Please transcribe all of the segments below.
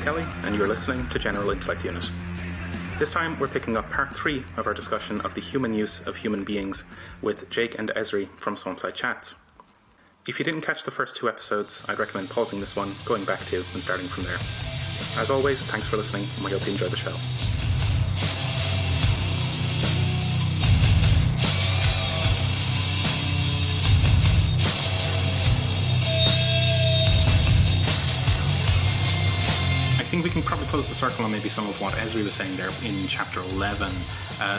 Kelly, and you are listening to General Intellect Unit. This time we're picking up part 3 of our discussion of the human use of human beings with Jake and Esri from Swampside Chats. If you didn't catch the first 2 episodes, I'd recommend pausing this one, going back to, and starting from there. As always, thanks for listening, and we hope you enjoy the show. I think we can probably close the circle on maybe some of what Esri was saying there in chapter 11,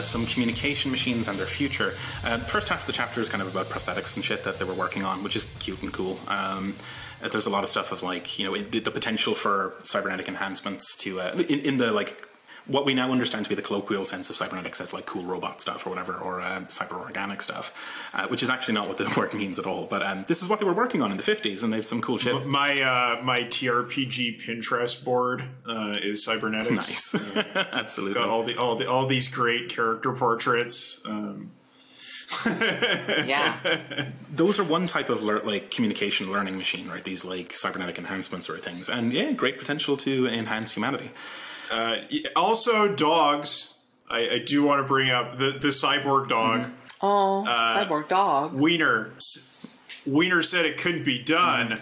some communication machines and their future. The first half of the chapter is kind of about prosthetics and shit that they were working on, which is cute and cool. There's a lot of stuff of like, you know, the potential for cybernetic enhancements to, in the like, what we now understand to be the colloquial sense of cybernetics as like cool robot stuff or whatever, or cyber organic stuff, which is actually not what the word means at all. But this is what they were working on in the 50s, and they have some cool shit. My TRPG Pinterest board is cybernetics. Nice, absolutely. Got all these great character portraits. Yeah, those are one type of like communication learning machine, right? These like cybernetic enhancement sort of things, and yeah, great potential to enhance humanity. Also, dogs. I do want to bring up the cyborg dog. Oh, cyborg dog. Wiener said it couldn't be done,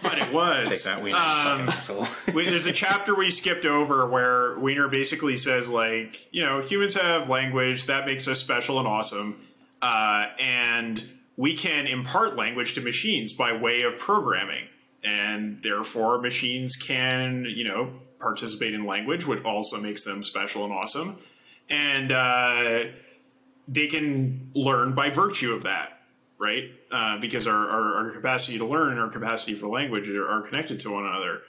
but it was. Take that, Wiener. There's a chapter we skipped over where Wiener basically says, like, you know, humans have language that makes us special and awesome, and we can impart language to machines by way of programming, and therefore machines can, you know, participate in language, which also makes them special and awesome, and they can learn by virtue of that, right? Because our capacity to learn and our capacity for language are connected to one another.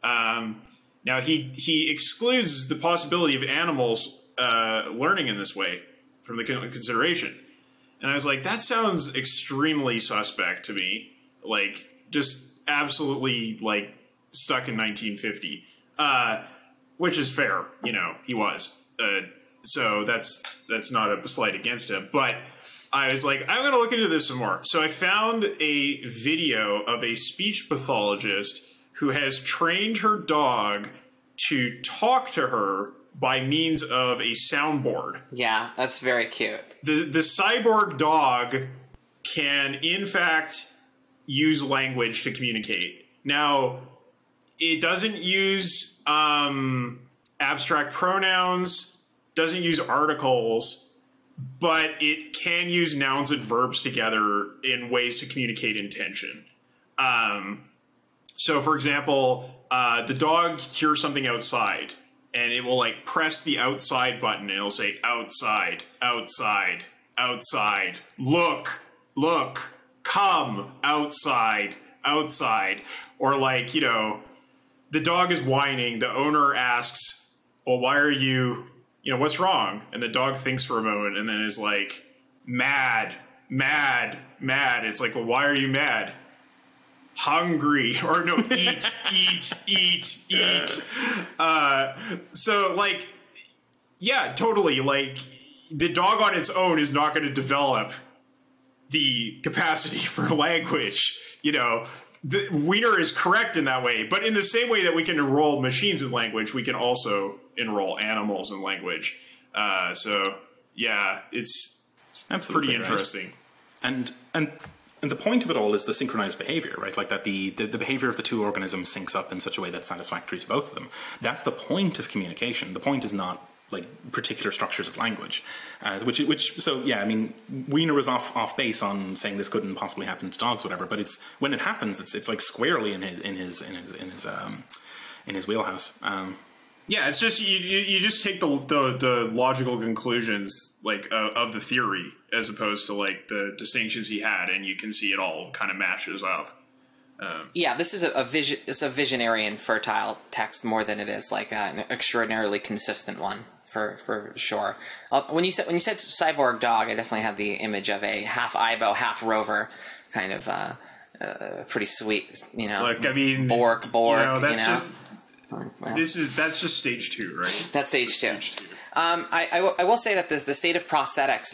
Now he excludes the possibility of animals learning in this way from the consideration, and I was like, that sounds extremely suspect to me, like just absolutely like stuck in 1950. Which is fair, you know, he was. So that's not a slight against him. But I was like, I'm going to look into this some more. So I found a video of a speech pathologist who has trained her dog to talk to her by means of a soundboard. Yeah, that's very cute. The cyborg dog can, in fact, use language to communicate. Now, it doesn't use abstract pronouns, doesn't use articles, but it can use nouns and verbs together in ways to communicate intention. So, for example, the dog hears something outside, and it will like press the outside button, and it'll say outside, outside, outside, look, look, come, outside, outside, or like, you know, the dog is whining. The owner asks, well, why are you, what's wrong? And the dog thinks for a moment and then is like, mad, mad, mad. It's like, well, why are you mad? Hungry. Or no, eat, eat, eat, eat. So, like, yeah, totally. Like, the dog on its own is not going to develop the capacity for language, you know. Wiener is correct in that way, but in the same way that we can enroll machines in language, we can also enroll animals in language. So, yeah, it's absolutely pretty interesting. Right. And the point of it all is the synchronized behavior, right? Like that the behavior of the two organisms syncs up in such a way that's satisfactory to both of them. That's the point of communication. The point is not like particular structures of language, so yeah, I mean, Wiener was off base on saying this couldn't possibly happen to dogs, whatever. But it's when it happens, it's like squarely in his wheelhouse. Yeah, it's just you just take the logical conclusions like of the theory as opposed to like the distinctions he had, and you can see it all kind of matches up. Yeah, this is it's a visionary and fertile text more than it is like an extraordinarily consistent one. For sure. When you said cyborg dog, I definitely had the image of a half Ibo, half rover, kind of pretty sweet, you know. Look, I mean, Bork. That's just that's just stage 2, right? That's stage 2. I will say that the state of prosthetics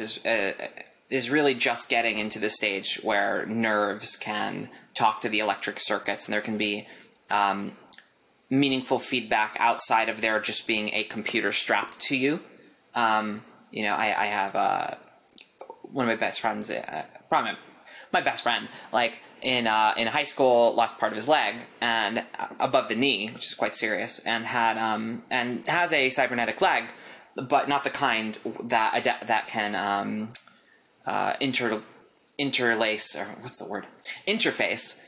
is really just getting into the stage where nerves can talk to the electric circuits, and there can be meaningful feedback outside of there just being a computer strapped to you. You know, I have one of my best friends, probably my best friend, like in high school, lost part of his leg and above the knee, which is quite serious, and had and has a cybernetic leg, but not the kind that can interlace, or what's the word? Interface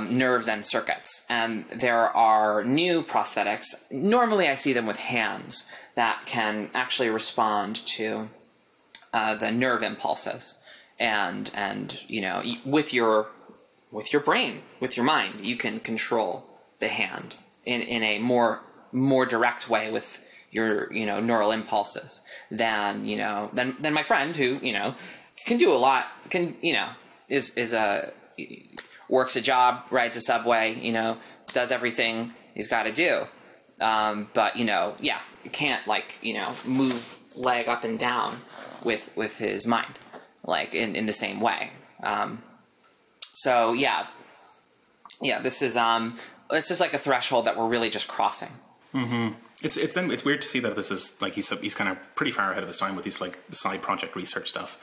nerves and circuits. And there are new prosthetics. Normally I see them with hands that can actually respond to the nerve impulses. And you know, with your brain, with your mind, you can control the hand in a more direct way with your, you know, neural impulses than, you know, than my friend who, you know, can do a lot, can, you know, works a job, rides a subway, you know, does everything he's got to do. But, you know, yeah, you can't, like, you know, move leg up and down with his mind, like, in the same way. So, yeah, this is it's just like a threshold that we're really just crossing. Mm-hmm. It's weird to see that this is like he's kind of pretty far ahead of his time with these like side project research stuff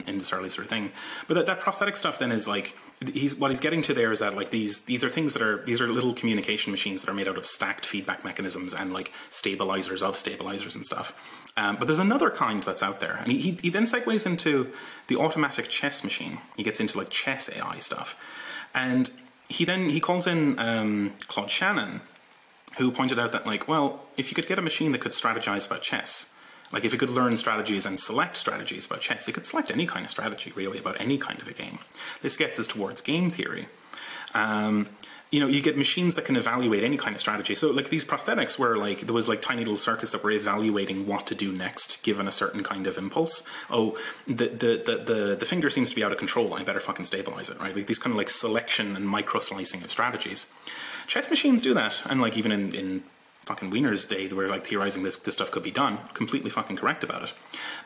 in this early sort of thing. But that prosthetic stuff then is like what he's getting to there is that like these are things that are little communication machines that are made out of stacked feedback mechanisms and like stabilizers of stabilizers and stuff. But there's another kind that's out there, and he then segues into the automatic chess machine. He gets into like chess AI stuff, and he calls in Claude Shannon, who pointed out that, like, well, if you could get a machine that could strategize about chess, like if it could learn strategies and select strategies about chess, it could select any kind of strategy, really, about any kind of a game. This gets us towards game theory. You know, you get machines that can evaluate any kind of strategy. So, like, these prosthetics were, like, there was, like, tiny little circuits that were evaluating what to do next, given a certain kind of impulse. Oh, the finger seems to be out of control. I better fucking stabilize it, right? Like, these kind of, like, selection and micro-slicing of strategies. Chess machines do that, and like even in fucking Wiener's day, they were like theorizing this stuff could be done. Completely fucking correct about it.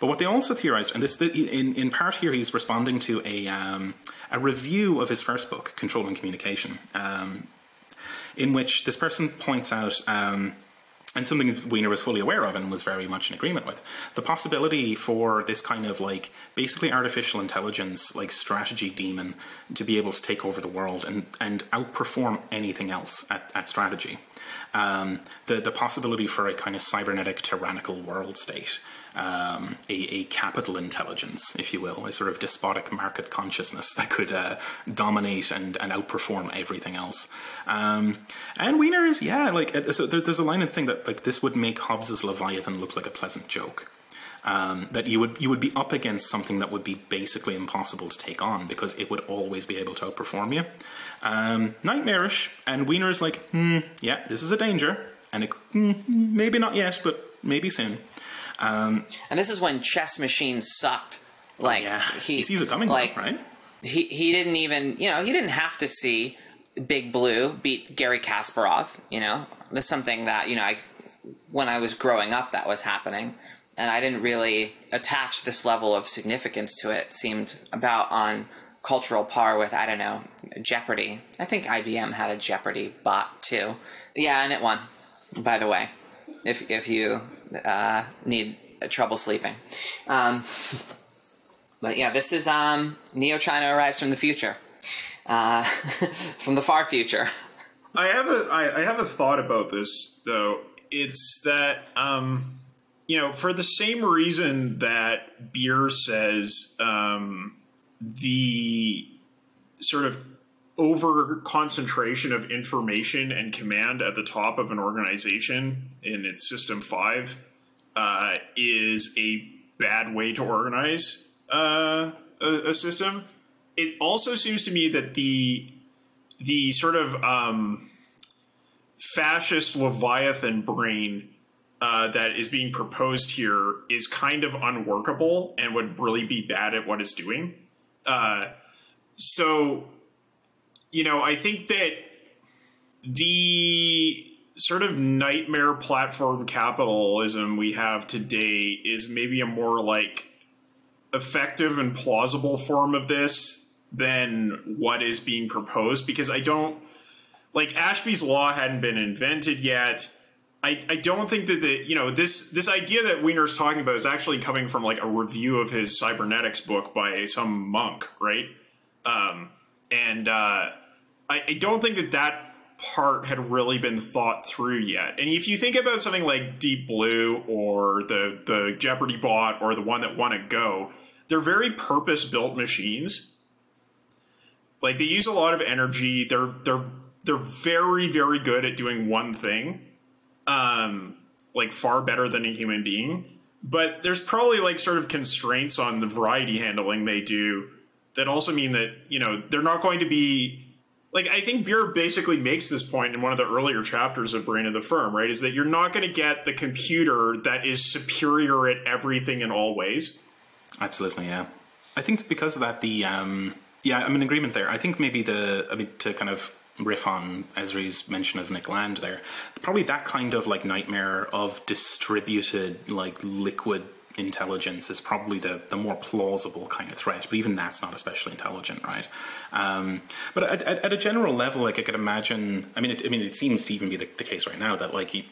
But what they also theorized, and this in part here, he's responding to a review of his first book, Controlling Communication, in which this person points out, and something Wiener was fully aware of and was very much in agreement with, the possibility for this kind of like basically artificial intelligence, like strategy demon, to be able to take over the world and outperform anything else at strategy. The possibility for a kind of cybernetic tyrannical world state, a capital intelligence, if you will, a sort of despotic market consciousness that could dominate and outperform everything else. And Wiener's, yeah, like, so there's a line in the thing that, like, this would make Hobbes's Leviathan look like a pleasant joke. That you would be up against something that would be basically impossible to take on because it would always be able to outperform you. Nightmarish, and Wiener's like, yeah, this is a danger, and it, maybe not yet, but maybe soon. And this is when chess machines sucked. Like, yeah, he sees it coming, like, right? He didn't even, you know, he didn't have to see Big Blue beat Garry Kasparov. You know, that's something that, you know, when I was growing up, that was happening, and I didn't really attach this level of significance to it. It seemed about on cultural par with, I don't know, Jeopardy. I think IBM had a Jeopardy bot too. Yeah, and it won, by the way, if you need trouble sleeping. But yeah, this is Neo China arrives from the future, from the far future. I have a thought about this though. It's that you know, for the same reason that Beer says the sort of over concentration of information and command at the top of an organization in its System 5 is a bad way to organize a system. It also seems to me that the sort of fascist Leviathan brain that is being proposed here is kind of unworkable and would really be bad at what it's doing. So, you know, I think that the sort of nightmare platform capitalism we have today is maybe a more like effective and plausible form of this than what is being proposed, because I don't like Ashby's law hadn't been invented yet. I don't think that this idea that Wiener's talking about is actually coming from like a review of his cybernetics book by some monk, right? I don't think that part had really been thought through yet. And if you think about something like Deep Blue or the Jeopardy bot or the one that won a Go, they're very purpose-built machines. Like, they use a lot of energy. They're very, very good at doing one thing. Like far better than a human being, but there's probably like sort of constraints on the variety handling they do that also mean that, they're not going to be like, I think Beer basically makes this point in one of the earlier chapters of Brain of the Firm, right? Is that you're not going to get the computer that is superior at everything in all ways. Absolutely. Yeah. I think because of that, I'm in agreement there. I think maybe to kind of riff on Esri's mention of Nick Land there, probably that kind of like nightmare of distributed like liquid intelligence is probably the more plausible kind of threat, but even that's not especially intelligent, right? But at a general level, like I could imagine, it seems to even be the case right now that like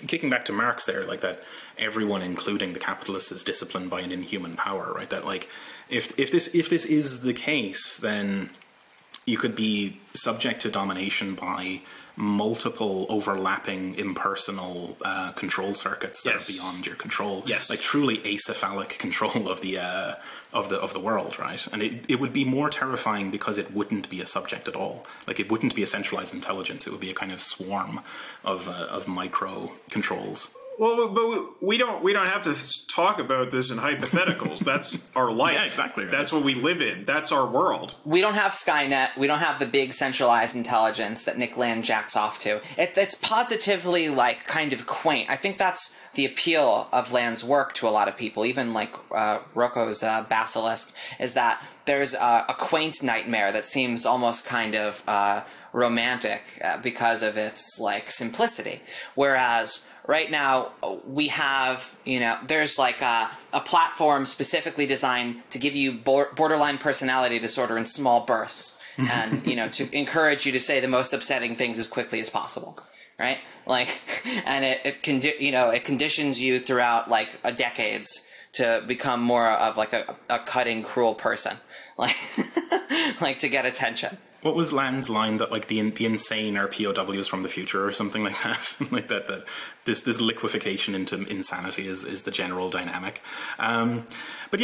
kicking back to Marx there, like that everyone, including the capitalists, is disciplined by an inhuman power, right? That like if this is the case, then you could be subject to domination by multiple overlapping impersonal control circuits that are beyond your control. Yes. Like truly acephalic control of the world, right? And it would be more terrifying because it wouldn't be a subject at all. Like it wouldn't be a centralized intelligence. It would be a kind of swarm of micro controls. Well, but we don't have to talk about this in hypotheticals. That's our life. Yeah, exactly. Right. That's what we live in. That's our world. We don't have Skynet. We don't have the big centralized intelligence that Nick Land jacks off to. It's positively like kind of quaint. I think that's the appeal of Land's work to a lot of people, even like Rocco's Basilisk, is that there's a quaint nightmare that seems almost kind of romantic because of its like simplicity. Whereas right now, we have, there's like a platform specifically designed to give you borderline personality disorder in small bursts and, to encourage you to say the most upsetting things as quickly as possible, right? Like, and it conditions you throughout like decades to become more of like a cutting, cruel person, like, like to get attention. What was Land's line that like the insane are POWs from the future or something like that? Like that this liquefaction into insanity is the general dynamic. But the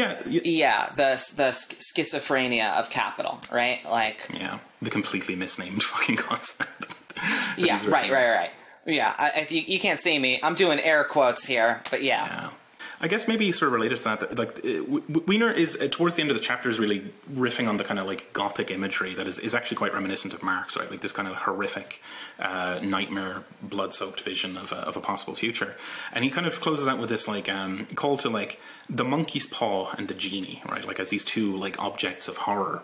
schizophrenia of capital, right? Like the completely misnamed fucking concept. Right. Yeah, if you can't see me, I'm doing air quotes here, but yeah. I guess maybe sort of related to that, like Wiener is towards the end of the chapter is really riffing on the kind of like gothic imagery that is actually quite reminiscent of Marx, right? Like this kind of horrific nightmare, blood-soaked vision of a possible future, and he kind of closes out with this like call to like the monkey's paw and the genie, right? Like as these two like objects of horror.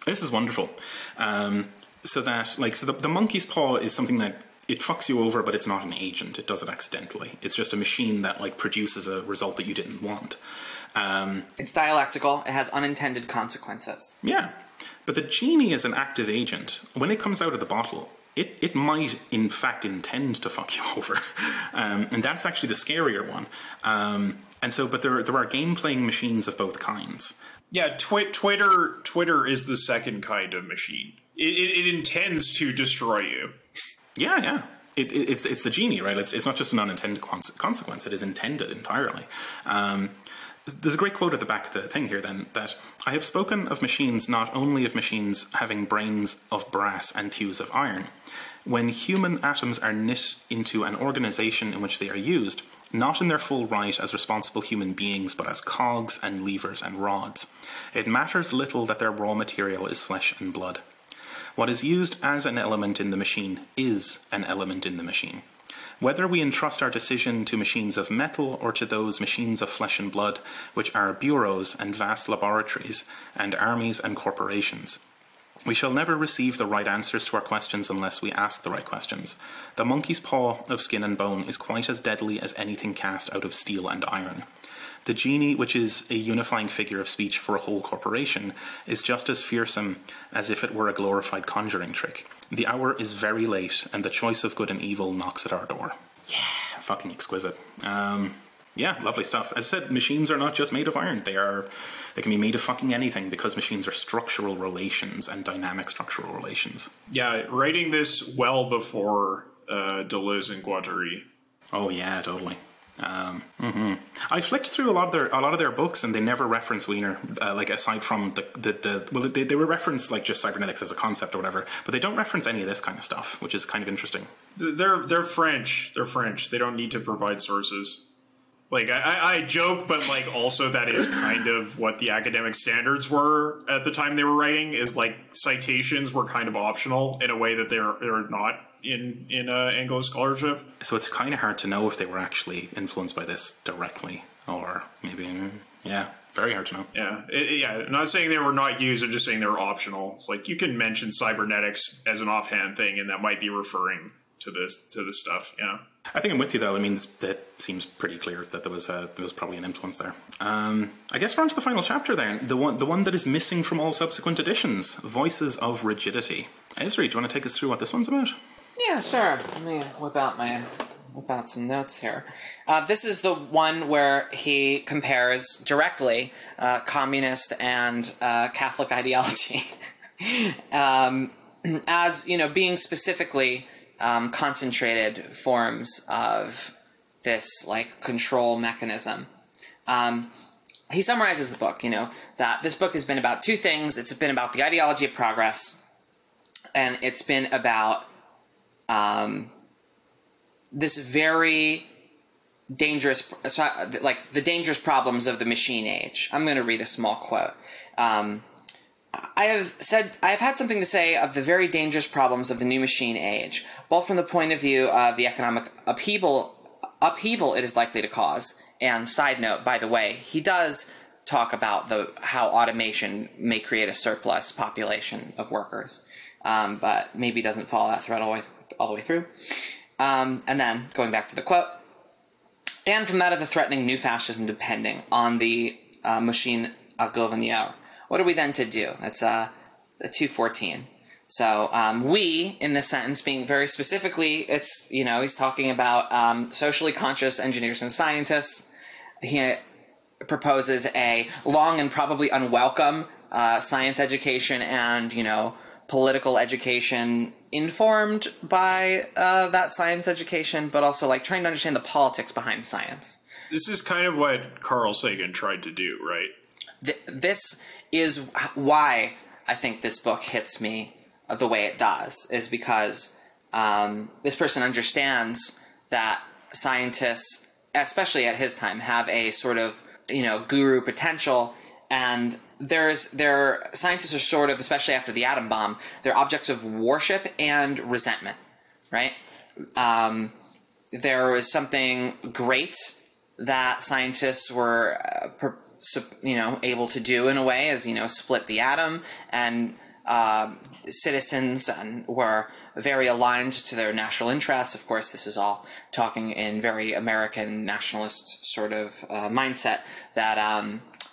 This is wonderful. So the monkey's paw is something that it fucks you over, but it's not an agent. It does it accidentally. It's just a machine that like produces a result that you didn't want. It's dialectical. It has unintended consequences. Yeah. But the genie is an active agent. When it comes out of the bottle, it might in fact intend to fuck you over. And that's actually the scarier one. But there are game-playing machines of both kinds. Yeah, Twitter is the second kind of machine. It intends to destroy you. Yeah. It's the genie, right? It's not just an unintended consequence. It is intended entirely. There's a great quote at the back of the thing here, then, that I have spoken of machines, not only of machines having brains of brass and thews of iron. When human atoms are knit into an organization in which they are used, not in their full right as responsible human beings, but as cogs and levers and rods, it matters little that their raw material is flesh and blood. What is used as an element in the machine is an element in the machine. Whether we entrust our decision to machines of metal or to those machines of flesh and blood, which are bureaus and vast laboratories, and armies and corporations, we shall never receive the right answers to our questions unless we ask the right questions. The monkey's paw of skin and bone is quite as deadly as anything cast out of steel and iron. The genie, which is a unifying figure of speech for a whole corporation, is just as fearsome as if it were a glorified conjuring trick. The hour is very late, and the choice of good and evil knocks at our door. Yeah, fucking exquisite. Yeah, lovely stuff. As I said, machines are not just made of iron. They can be made of fucking anything, because machines are structural relations and dynamic structural relations. Yeah, writing this well before Deleuze and Guattari. Oh yeah, totally. I flicked through a lot of their books, and they never reference Wiener, like aside from they were referenced like just cybernetics as a concept or whatever, but they don't reference any of this kind of stuff, which is kind of interesting. They're French. They're French. They don't need to provide sources. Like, I joke, but, like, also that is kind of what the academic standards were at the time they were writing, is, like, citations were kind of optional in a way that they're not in Anglo scholarship. So it's kind of hard to know if they were actually influenced by this directly, or maybe, yeah, very hard to know. Yeah, I'm not saying they were not used, I'm just saying they were optional. It's like, you can mention cybernetics as an offhand thing, and that might be referring to this stuff, yeah. I think I'm with you, though. I mean, that seems pretty clear that there was probably an influence there. I guess we're on to the final chapter there. The one that is missing from all subsequent editions, Voices of Rigidity. Esri, do you want to take us through what this one's about? Yeah, sure. Let me whip out some notes here. This is the one where he compares directly communist and Catholic ideology as, being specifically concentrated forms of this, like, control mechanism. He summarizes the book, that this book has been about two things. It's been about the ideology of progress, and it's been about this very dangerous, like, the dangerous problems of the machine age. I'm going to read a small quote. I have had something to say of the very dangerous problems of the new machine age, both from the point of view of the economic upheaval it is likely to cause. And side note, by the way, he does talk about how automation may create a surplus population of workers, but maybe doesn't follow that thread all the way through. And then, going back to the quote, and from that of the threatening new fascism depending on the machine à gouverner. What are we then to do? That's the 214. So we, in this sentence, being very specifically, it's, he's talking about socially conscious engineers and scientists. He proposes a long and probably unwelcome science education and, political education informed by that science education, but also, like, trying to understand the politics behind science. This is kind of what Carl Sagan tried to do, right? This is why I think this book hits me the way it does, is because this person understands that scientists, especially at his time, have a sort of, guru potential, and their scientists are sort of, especially after the atom bomb, they're objects of worship and resentment, right? There was something great that scientists were able to do in a way, as, split the atom, and citizens were very aligned to their national interests. Of course, this is all talking in very American nationalist sort of mindset, that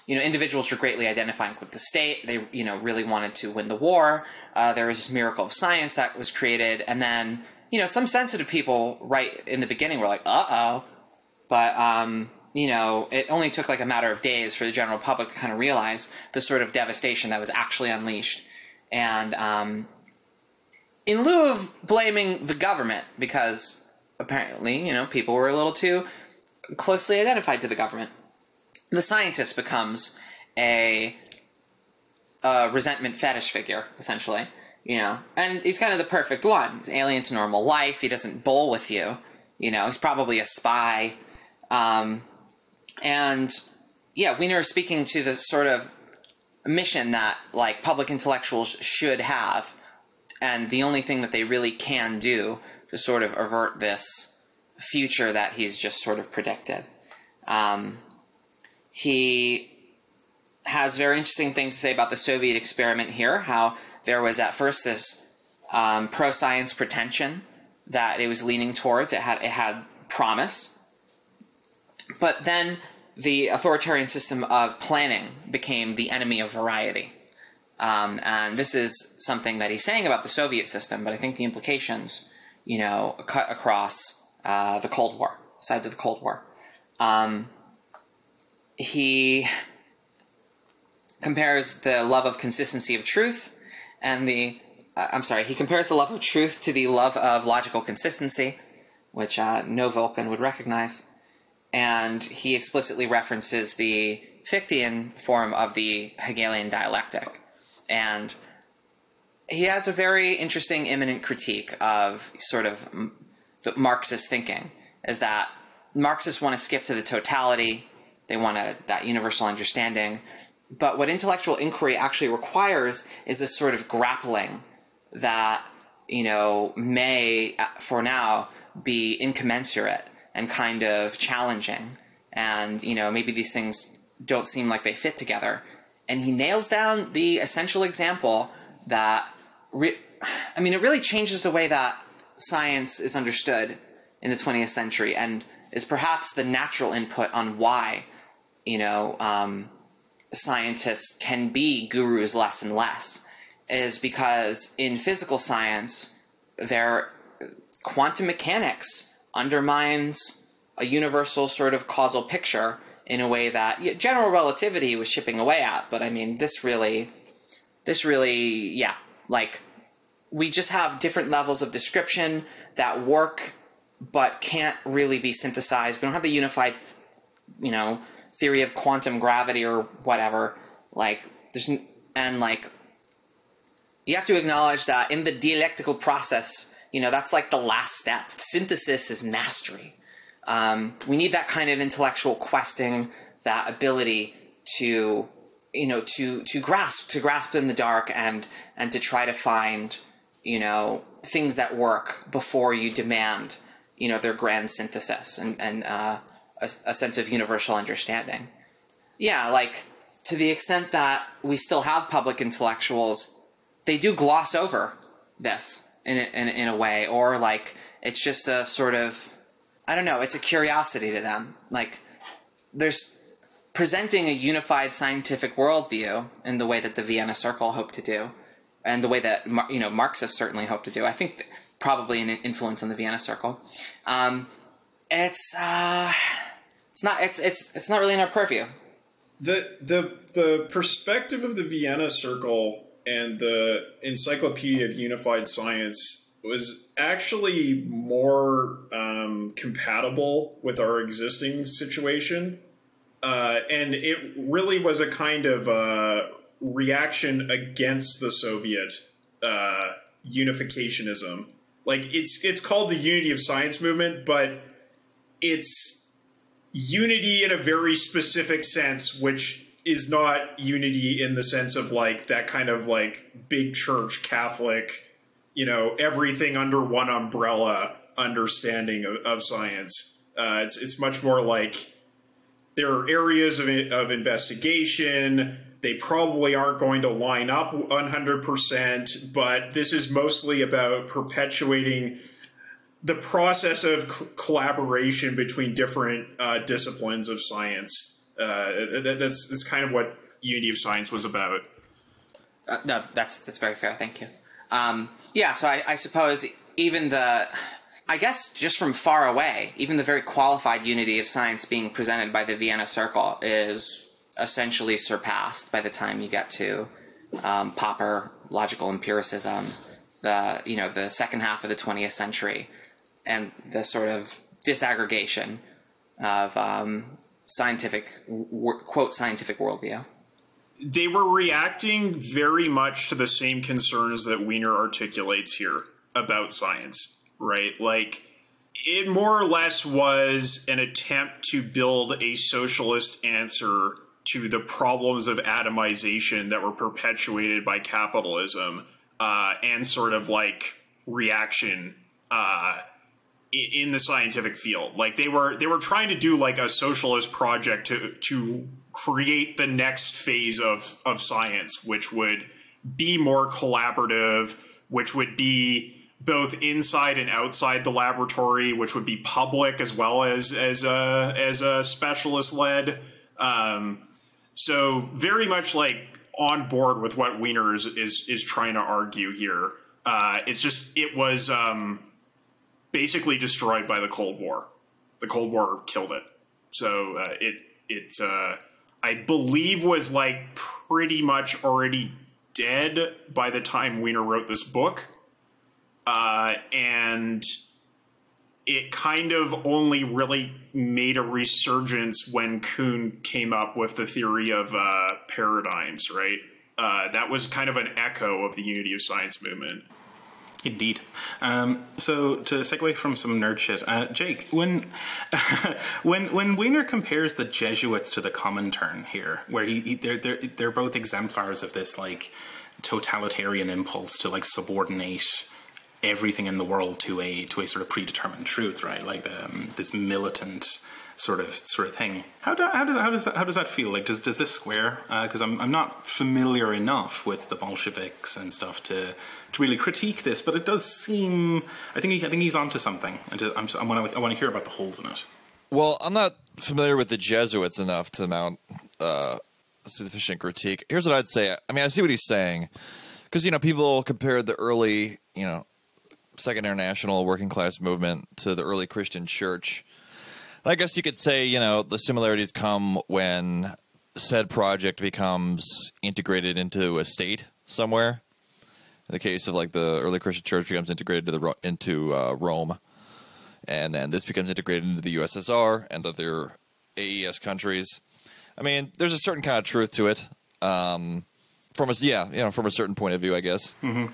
individuals were greatly identifying with the state. They really wanted to win the war. There was this miracle of science that was created, and then some sensitive people right in the beginning were like, uh-oh, but it only took like a matter of days for the general public to kind of realize the sort of devastation that was actually unleashed. And in lieu of blaming the government, because apparently, people were a little too closely identified to the government, the scientist becomes a resentment fetish figure, essentially. And he's kind of the perfect one. He's alien to normal life. He doesn't bowl with you. He's probably a spy. And yeah, Wiener is speaking to the sort of mission that, like, public intellectuals should have, and the only thing that they really can do to sort of avert this future that he's just sort of predicted. He has very interesting things to say about the Soviet experiment here, how there was at first this pro-science pretension that it was leaning towards. It had promise. But then the authoritarian system of planning became the enemy of variety. And this is something that he's saying about the Soviet system, but I think the implications, cut across the Cold War, sides of the Cold War. He compares the love of consistency of truth and he compares the love of truth to the love of logical consistency, which no Vulcan would recognize. And he explicitly references the Fichtean form of the Hegelian dialectic. And he has a very interesting immanent critique of sort of the Marxist thinking, is that Marxists want to skip to the totality, they want that universal understanding, but what intellectual inquiry actually requires is this sort of grappling that, may, for now, be incommensurate and kind of challenging. And, maybe these things don't seem like they fit together. And he nails down the essential example that, it really changes the way that science is understood in the 20th century and is perhaps the natural input on why, scientists can be gurus less and less, is because in physical science, quantum mechanics undermines a universal sort of causal picture in a way that general relativity was chipping away at. But this really, we just have different levels of description that work but can't really be synthesized. We don't have the unified, theory of quantum gravity or whatever. You have to acknowledge that in the dialectical process, that's like the last step. Synthesis is mastery. We need that kind of intellectual questing, that ability to grasp in the dark and to try to find, things that work before you demand, their grand synthesis and a sense of universal understanding. Yeah, to the extent that we still have public intellectuals, they do gloss over this in a way, or it's just a sort of, I don't know, it's a curiosity to them. There's presenting a unified scientific worldview in the way that the Vienna Circle hoped to do, and the way that Marxists certainly hope to do. I think probably an influence on the Vienna Circle. It's not really in our purview. The perspective of the Vienna Circle and the Encyclopedia of Unified Science was actually more compatible with our existing situation. And it really was a kind of reaction against the Soviet unificationism. It's called the Unity of Science movement, but it's unity in a very specific sense, which is not unity in the sense of that kind of big church Catholic, everything under one umbrella understanding of science. It's much more there are areas of investigation. They probably aren't going to line up 100%, but this is mostly about perpetuating the process of collaboration between different disciplines of science. That's kind of what Unity of Science was about. No, that's very fair. Thank you. So I suppose even I guess just from far away, even the very qualified unity of science being presented by the Vienna Circle is essentially surpassed by the time you get to Popper logical empiricism, the second half of the 20th century, and the sort of disaggregation of scientific worldview. They were reacting very much to the same concerns that Wiener articulates here about science, right? It more or less was an attempt to build a socialist answer to the problems of atomization that were perpetuated by capitalism and sort of reaction in the scientific field. They were trying to do a socialist project to create the next phase of science, which would be more collaborative, which would be both inside and outside the laboratory, which would be public as well as a specialist led. So very much like on board with what Wiener is trying to argue here. It's just it was basically destroyed by the Cold War. The Cold War killed it. So it I believe was like pretty much already dead by the time Wiener wrote this book. And it kind of only really made a resurgence when Kuhn came up with the theory of paradigms, right? That was kind of an echo of the unity of science movement. Indeed. So to segue from some nerd shit, Jake, when Wiener compares the Jesuits to the Comintern here, where they're both exemplars of this like totalitarian impulse to like subordinate everything in the world to a sort of predetermined truth, right? Like this militant sort of thing. How does that feel? Like does this square? Because I'm not familiar enough with the Bolsheviks and stuff to really critique this, but it does seem. I think he's onto something. I want to hear about the holes in it. Well, I'm not familiar with the Jesuits enough to mount sufficient critique. Here's what I'd say. I mean, I see what he's saying because people compared the early Second International working class movement to the early Christian church. I guess you could say, the similarities come when said project becomes integrated into a state somewhere. In the case of like the early Christian church becomes integrated into Rome, and then this becomes integrated into the USSR and other AES countries. I mean, there's a certain kind of truth to it, from a certain point of view, I guess. Mm-hmm.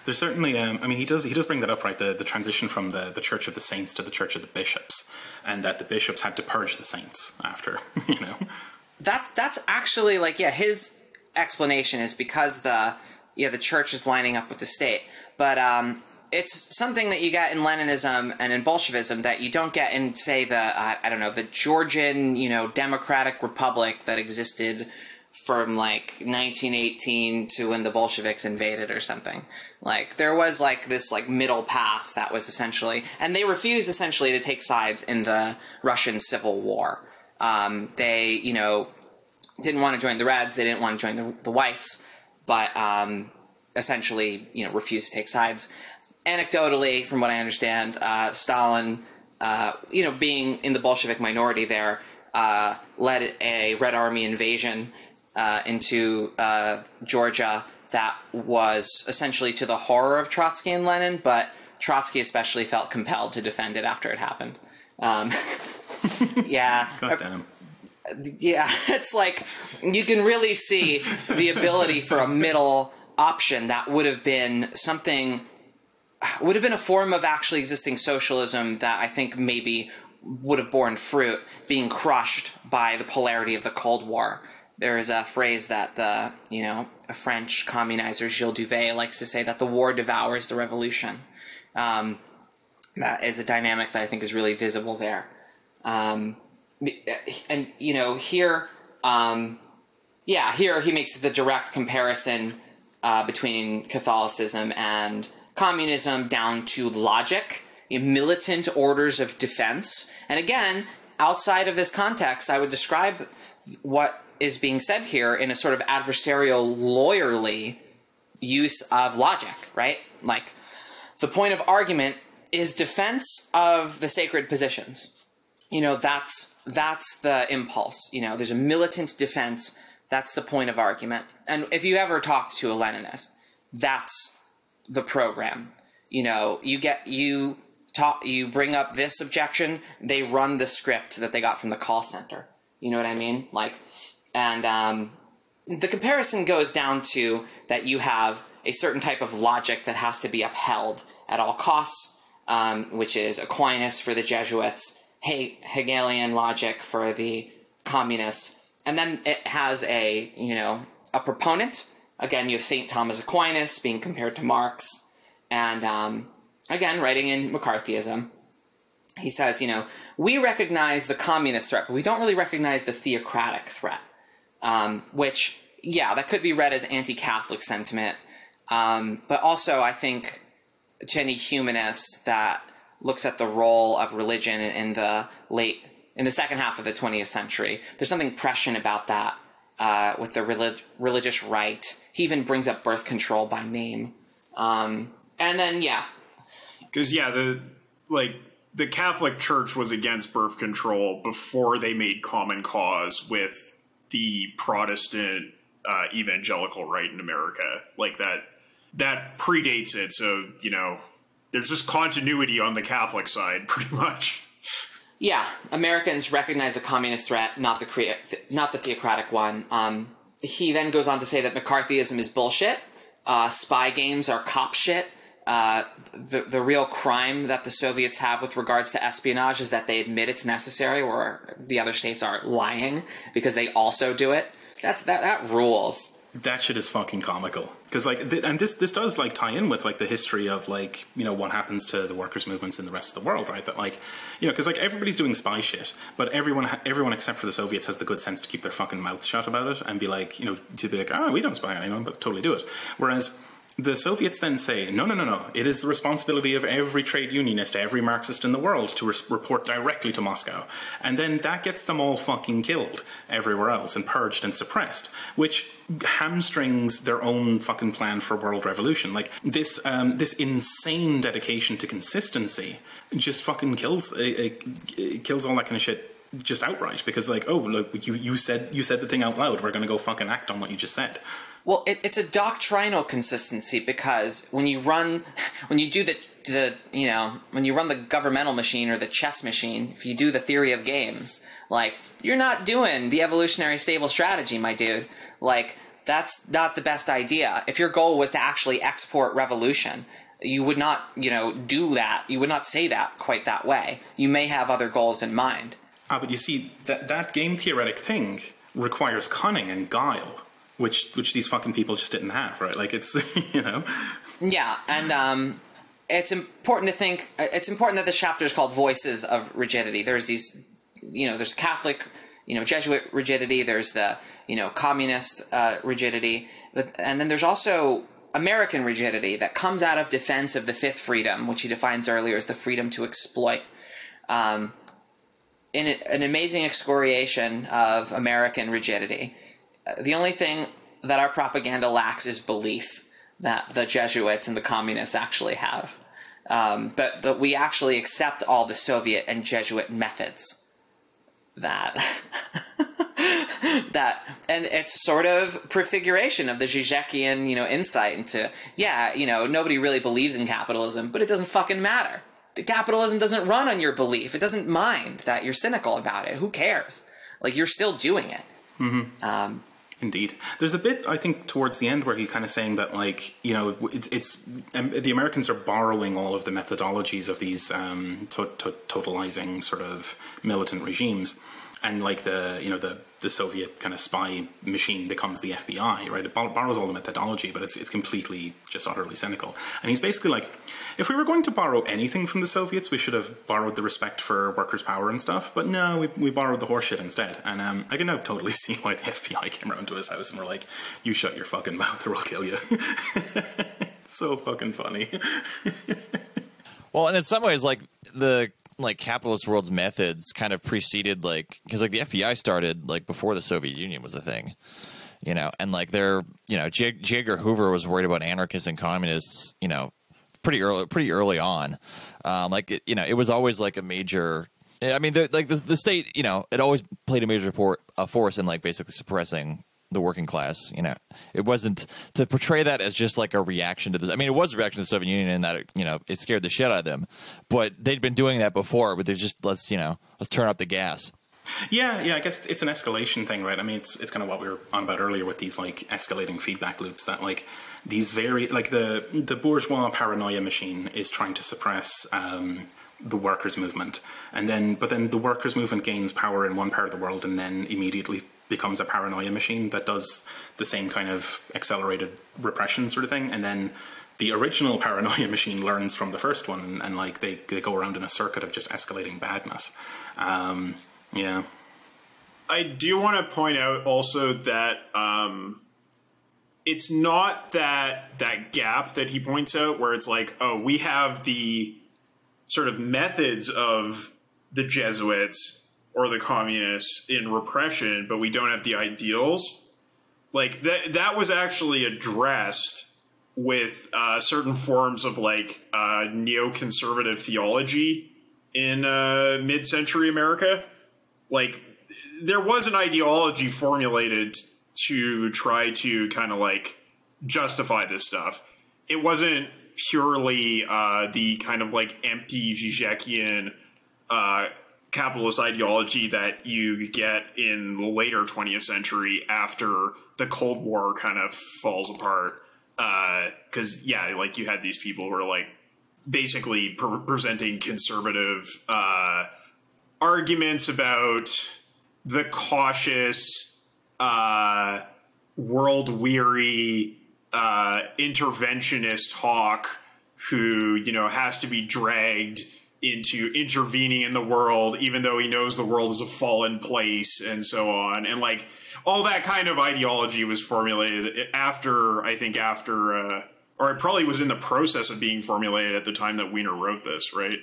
There's certainly, he does bring that up, right? The transition from the Church of the Saints to the Church of the Bishops, and that the bishops had to purge the saints after, That's actually his explanation is because the church is lining up with the state, but it's something that you get in Leninism and in Bolshevism that you don't get in, say, the Georgian, Democratic Republic that existed from 1918 to when the Bolsheviks invaded or something. There was this middle path that was essentially, and they refused essentially to take sides in the Russian Civil War. They didn't want to join the Reds, they didn't want to join the Whites, but essentially refused to take sides. Anecdotally, from what I understand, Stalin, being in the Bolshevik minority there, led a Red Army invasion into Georgia that was essentially to the horror of Trotsky and Lenin, but Trotsky especially felt compelled to defend it after it happened. Yeah. God damn. Yeah, it's you can really see the ability for a middle option that would have been a form of actually existing socialism that I think maybe would have borne fruit, being crushed by the polarity of the Cold War. There is a phrase that a French communizer, Gilles Duvet, likes to say, that the war devours the revolution. That is a dynamic that I think is really visible there. And, here he makes the direct comparison between Catholicism and communism down to logic, militant orders of defense. And again, outside of this context, I would describe what is being said here in a sort of adversarial, lawyerly use of logic, right? The point of argument is defense of the sacred positions. That's the impulse. There's a militant defense. That's the point of argument. And if you ever talk to a Leninist, that's the program. You bring up this objection, they run the script that they got from the call center. You know what I mean? And the comparison goes down to that you have a certain type of logic that has to be upheld at all costs, which is Aquinas for the Jesuits, Hegelian logic for the communists, and then it has a proponent. Again, you have St. Thomas Aquinas being compared to Marx, and again, writing in McCarthyism, he says, we recognize the communist threat, but we don't really recognize the theocratic threat, which, that could be read as anti-Catholic sentiment, but also I think to any humanist that looks at the role of religion in the second half of the 20th century. There's something prescient about that with the religious right. He even brings up birth control by name. And then, because the Catholic Church was against birth control before they made common cause with the Protestant evangelical right in America. Like that predates it. So, there's just continuity on the Catholic side, pretty much. Yeah, Americans recognize the communist threat, not the theocratic one. He then goes on to say that McCarthyism is bullshit. Spy games are cop shit. The real crime that the Soviets have with regards to espionage is that they admit it's necessary, where the other states are lying because they also do it. That rules. That shit is fucking comical. Because, and this does, tie in with, the history of, what happens to the workers' movements in the rest of the world, right? That, because, everybody's doing spy shit, but everyone except for the Soviets has the good sense to keep their fucking mouths shut about it and be we don't spy on anyone, but totally do it. Whereas the Soviets then say, no, it is the responsibility of every trade unionist, every Marxist in the world to report directly to Moscow. And then that gets them all fucking killed everywhere else and purged and suppressed, which hamstrings their own fucking plan for world revolution. This insane dedication to consistency just fucking kills all that kind of shit just outright, because you said the thing out loud, we're going to go fucking act on what you just said. Well, it's a doctrinal consistency, because when you run the governmental machine or the chess machine, if you do the theory of games, you're not doing the evolutionary stable strategy, my dude. That's not the best idea. If your goal was to actually export revolution, you would not, do that. You would not say that quite that way. You may have other goals in mind. But you see, that game theoretic thing requires cunning and guile, which these fucking people just didn't have, right? It's, Yeah, and it's important to think, it's important that this chapter is called Voices of Rigidity. There's these, there's Catholic, Jesuit rigidity, there's the, communist rigidity, and then there's also American rigidity that comes out of defense of the fifth freedom, which he defines earlier as the freedom to exploit. In an amazing excoriation of American rigidity. The only thing that our propaganda lacks is belief that the Jesuits and the communists actually have. But that we actually accept all the Soviet and Jesuit methods. And it's sort of prefiguration of the Zizekian, insight into, nobody really believes in capitalism, but it doesn't fucking matter. The capitalism doesn't run on your belief. It doesn't mind that you're cynical about it. Who cares? You're still doing it. Mm-hmm. Indeed. There's a bit, I think, towards the end where he's kind of saying that, it's the Americans are borrowing all of the methodologies of these totalizing sort of militant regimes. And the Soviet kind of spy machine becomes the FBI, right? It borrows all the methodology, but it's completely just utterly cynical. And he's basically if we were going to borrow anything from the Soviets, we should have borrowed the respect for workers' power and stuff. But no, we borrowed the horseshit instead. And I can now totally see why the FBI came around to his house and were like, "You shut your fucking mouth or we'll kill you." It's so fucking funny. Well, and in some ways, the capitalist world's methods kind of preceded because the FBI started before the Soviet Union was a thing, and they're J. Edgar Hoover was worried about anarchists and communists, pretty early on. It was always a major. I mean, the state, it always played a major force in basically suppressing the working class. It wasn't to portray that as just a reaction to this. I mean, it was a reaction to the Soviet Union in that it scared the shit out of them, but they'd been doing that before. But they're just let's turn up the gas. Yeah. I guess it's an escalation thing, right? I mean, it's kind of what we were on about earlier with these escalating feedback loops. That these very the bourgeois paranoia machine is trying to suppress the workers' movement, but then the workers' movement gains power in one part of the world, and then immediately becomes a paranoia machine that does the same kind of accelerated repression sort of thing, and then the original paranoia machine learns from the first one, and they go around in a circuit of just escalating badness. Yeah. I do want to point out also that it's not that gap that he points out where it's like, oh, we have the sort of methods of the Jesuits or the communists in repression, but we don't have the ideals. Like that was actually addressed with certain forms of like neoconservative theology in mid-century America. Like there was an ideology formulated to try to kind of like justify this stuff. It wasn't purely the kind of like empty Zizekian capitalist ideology that you get in the later 20th century after the Cold War kind of falls apart. Because, yeah, like you had these people who were like basically presenting conservative arguments about the cautious, world-weary, interventionist hawk who, you know, has to be dragged into intervening in the world, even though he knows the world is a fallen place and so on. And like all that kind of ideology was formulated after, or it probably was in the process of being formulated at the time that Wiener wrote this, right?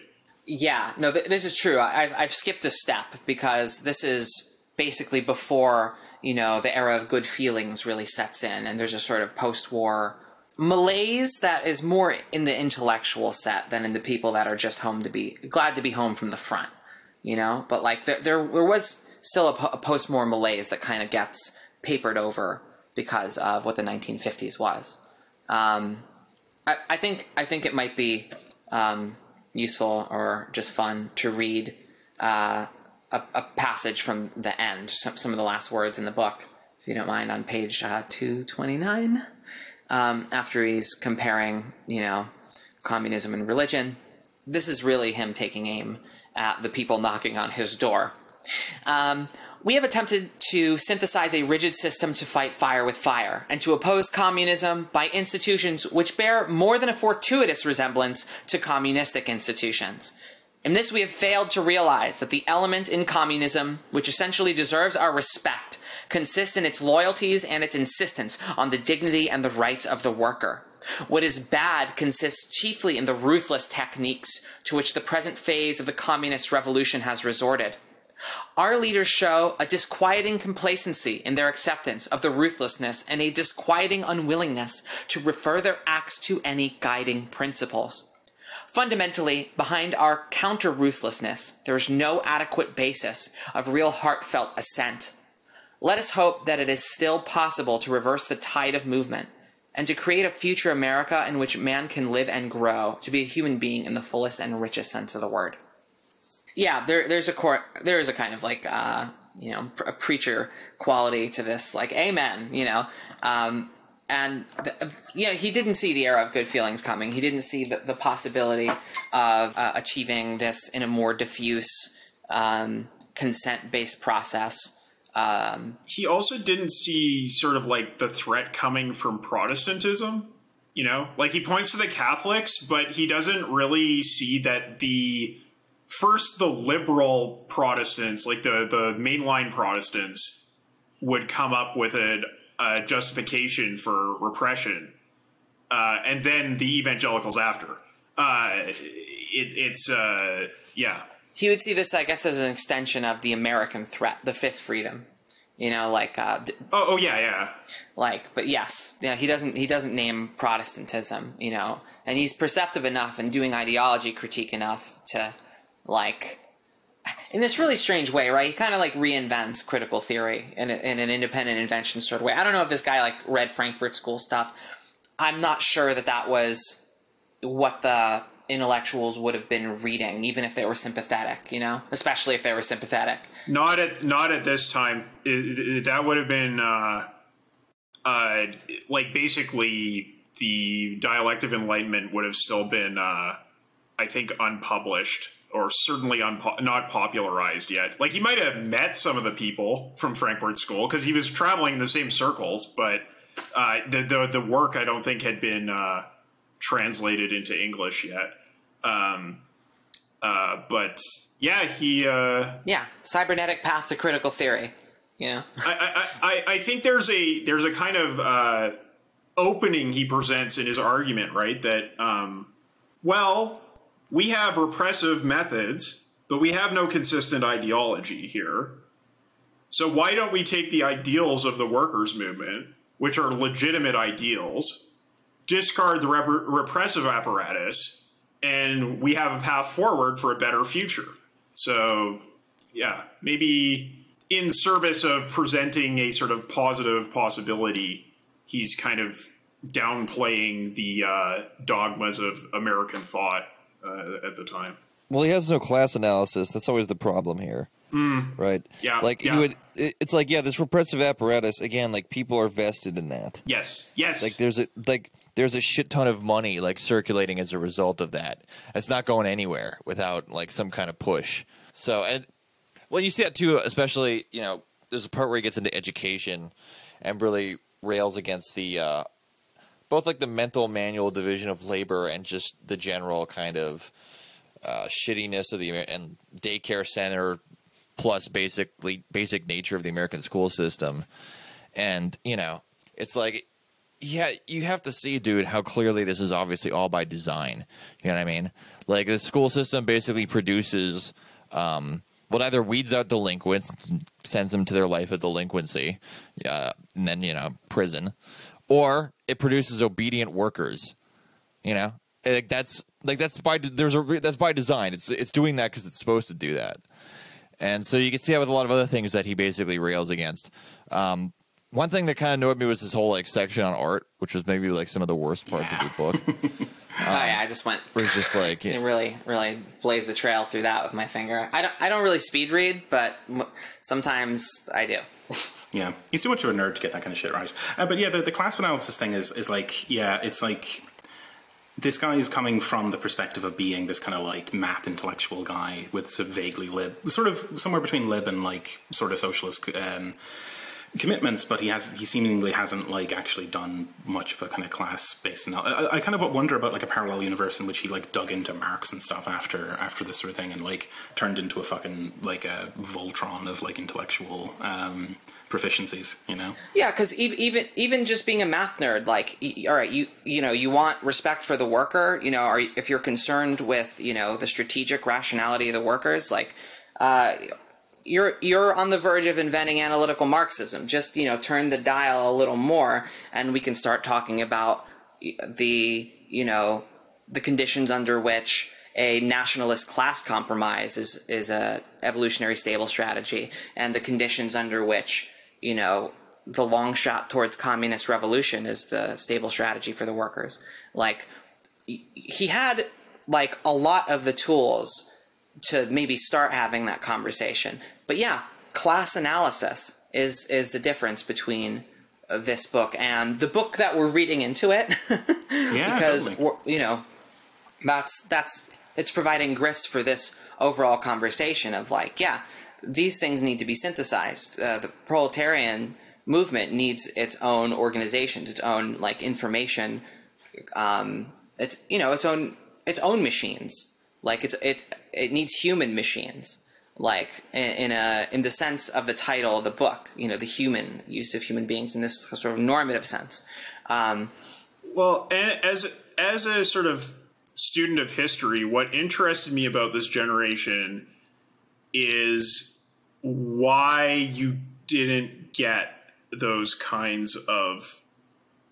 Yeah, no, this is true. I've skipped a step because this is basically before, you know, the era of good feelings really sets in, and there's a sort of post-war malaise that is more in the intellectual set than in the people that are just glad to be home from the front, you know? But like there was still a post-war malaise that kind of gets papered over because of what the 1950s was. I think it might be useful or just fun to read a passage from the end, some of the last words in the book, if you don't mind, on page 229. After he's comparing, you know, communism and religion. This is really him taking aim at the people knocking on his door. We have attempted to synthesize a rigid system to fight fire with fire, and to oppose communism by institutions which bear more than a fortuitous resemblance to communistic institutions. In this we have failed to realize that the element in communism which essentially deserves our respect consists in its loyalties and its insistence on the dignity and the rights of the worker. What is bad consists chiefly in the ruthless techniques to which the present phase of the communist revolution has resorted. Our leaders show a disquieting complacency in their acceptance of the ruthlessness and a disquieting unwillingness to refer their acts to any guiding principles. Fundamentally, behind our counter-ruthlessness, there is no adequate basis of real heartfelt assent. Let us hope that it is still possible to reverse the tide of movement and to create a future America in which man can live and grow to be a human being in the fullest and richest sense of the word. Yeah, there is a kind of like, you know, a preacher quality to this, like, amen, you know. You know, he didn't see the era of good feelings coming. He didn't see the possibility of achieving this in a more diffuse, consent-based process. He also didn't see sort of like the threat coming from Protestantism, you know, like he points to the Catholics, but he doesn't really see that the liberal Protestants, like the mainline Protestants, would come up with a justification for repression, and then the evangelicals after. Yeah. He would see this, I guess, as an extension of the American threat, the fifth freedom. You know, like yeah. Like, but yes, you know, he doesn't name Protestantism, you know, and he's perceptive enough and doing ideology critique enough to, like, in this really strange way, right? He kind of like reinvents critical theory in an independent invention sort of way. I don't know if this guy like read Frankfurt School stuff. I'm not sure that was what the intellectuals would have been reading, even if they were sympathetic, you know, especially if they were sympathetic. Not at this time. That would have been like basically the Dialectic of Enlightenment would have still been, I think, unpublished, or certainly not popularized yet. Like, he might have met some of the people from Frankfurt School because he was traveling in the same circles, but the work I don't think had been translated into English yet. But yeah, cybernetic path to critical theory. You know, I think there's a kind of opening he presents in his argument, right? That, well, we have repressive methods, but we have no consistent ideology here. So why don't we take the ideals of the workers' movement, which are legitimate ideals, discard the repressive apparatus, and we have a path forward for a better future. So, yeah, maybe in service of presenting a sort of positive possibility, he's kind of downplaying the dogmas of American thought at the time. Well, he has no class analysis. That's always the problem here. Right? Yeah. Like, yeah. he would, it's like, yeah, this repressive apparatus, again, like, people are vested in that. Yes. Like, there's a shit ton of money, like, circulating as a result of that. It's not going anywhere without, like, some kind of push. So, and well, you see that, too, especially, you know, there's a part where he gets into education and really rails against the, both, like, the mental manual division of labor and just the general kind of shittiness of the and daycare center plus basic nature of the American school system. And, you know, it's like, yeah, you have to see, dude, how clearly this is obviously all by design. You know what I mean? Like, the school system basically produces well, either weeds out delinquents and sends them to their life of delinquency, and then, you know, prison, or it produces obedient workers. You know, that's by design. It's doing that because it's supposed to do that. And so you can see that with a lot of other things that he basically rails against. One thing that kind of annoyed me was this whole, like, section on art, which was maybe, like, some of the worst parts of the book. I just went. Where it's just like, you really blazed the trail through that with my finger. I don't really speed read, but sometimes I do. Yeah, he's too much of a nerd to get that kind of shit right. But yeah, the class analysis thing is like, yeah, it's like, this guy is coming from the perspective of being this kind of like math intellectual guy with sort of vaguely sort of somewhere between lib and like sort of socialist commitments, but he seemingly hasn't like actually done much of a kind of class based analysis. I kind of wonder about like a parallel universe in which he like dug into Marx and stuff after this sort of thing and like turned into a fucking like a Voltron of like intellectual proficiencies, you know? Yeah, because even just being a math nerd, like, all right, you want respect for the worker, you know, or if you're concerned with, you know, the strategic rationality of the workers, like, you're on the verge of inventing analytical Marxism. Just, you know, turn the dial a little more, and we can start talking about the conditions under which a nationalist class compromise is a evolutionary stable strategy, and the conditions under which, you know, the long shot towards communist revolution is the stable strategy for the workers. Like, he had, like, a lot of the tools to maybe start having that conversation. But yeah, class analysis is the difference between this book and the book that we're reading into it. Yeah, because, totally. you know, it's providing grist for this overall conversation of, like, yeah, these things need to be synthesized. The proletarian movement needs its own organizations, its own, like, information, its own machines. Like, it needs human machines. Like, in the sense of the title of the book, you know, the human use of human beings in this sort of normative sense. Well, as a sort of student of history, what interested me about this generation is why you didn't get those kinds of